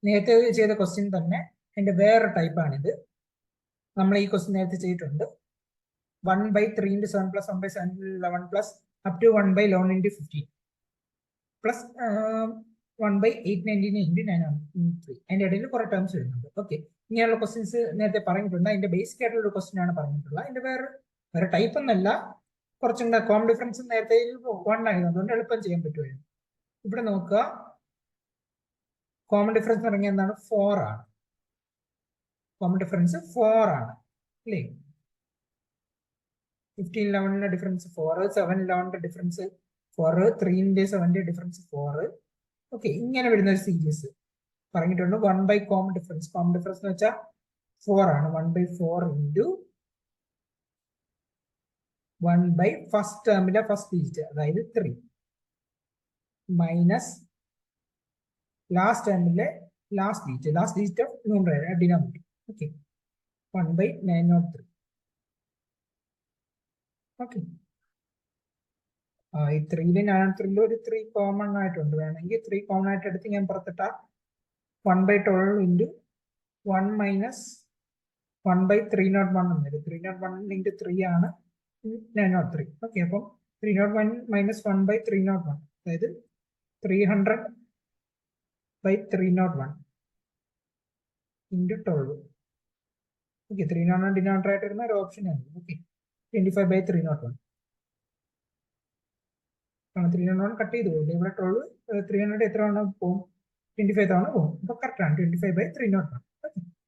നേരത്തെ ചെയ്ത ക്വസ്റ്റ്യൻ തന്നെ അതിന്റെ വേറെ ടൈപ്പാണിത്. നമ്മൾ ഈ ക്വസ്റ്റ്യൻ നേരത്തെ ചെയ്തിട്ടുണ്ട്. 1/3 into 7 plus 1/7 11 plus up to 1/11 into 15 plus 1/819 into 903. അതിന്റെ ഇടയിൽ കുറെ ടേംസ് വരുന്നുണ്ട്. ഓക്കെ, ഇങ്ങനെയുള്ള ക്വസ്റ്റ്യൻസ് നേരത്തെ പറഞ്ഞിട്ടുണ്ട്. അതിന്റെ ബേസിക് ആയിട്ടുള്ള ഒരു ക്വസ്റ്റ്യൻ ആണ് പറഞ്ഞിട്ടുള്ളത്. അതിന്റെ വേറെ ടൈപ്പ് ഒന്നല്ല, കുറച്ചും കൂടെ കോമൺ ഡിഫറൻസ് നേരത്തെ 1 ആയിരുന്നു, അതുകൊണ്ട് എളുപ്പം ചെയ്യാൻ പറ്റുമായിരുന്നു. ഇവിടെ നോക്കുക, കോമൺ ഡിഫറൻസ് പറഞ്ഞാൽ എന്താണ്? 4 ആണ്. കോമൺ ഡിഫറൻസ് 4 ആണ് അല്ലേ? 15-11 ഡിഫറൻസ് 4, 7-11 ഡിഫറൻസ് 4, 3-7 ഡിഫറൻസ് 4. ഓക്കെ, ഇങ്ങനെ വരുന്ന ഒരു സീരീസ് പറഞ്ഞിട്ടുണ്ട്. 1 കോമൺ ഡിഫറൻസ് എന്ന് വെച്ചാൽ 4 ആണ്. 1/4 ഇൻറ്റു 1 ഫസ്റ്റ് ടേമിലെ ഫസ്റ്റ് ഡിജിറ്റ്, അതായത് 3 മൈനസ് ലാസ്റ്റ് ടേമിലെ last digit of numerator denominator. Okay, 1/903. Okay, ഈ 3 903 ഒരു 3 കോമൺ ആയിട്ടുണ്ട്. വേണമെങ്കിൽ 3 കോമൺ ആയിട്ട് എടുത്ത് ഞാൻ പുറത്തിട്ട 1/12 ഇൻറ്റു 1 മൈനസ് 1/301 എന്ന് വരും. 301 ഇൻറ്റു 3 ആണ് 903. ഓക്കെ, അപ്പം 301 മൈനസ് 1/301, അതായത് 300/301 ഇൻറ്റു 12. ഓക്കെ, 301 ഡിനോമിനേറ്റർ ആയിട്ട് വരുന്ന ഒരു ഓപ്ഷൻ ആണ്. ഓക്കെ, 25/301. 301 കട്ട് ചെയ്ത് പോകും. ഇവിടെ 12 300 എത്ര തവണ പോകും? 25 തവണ പോകും. അപ്പൊ കറക്റ്റ് ആണ് 25/301.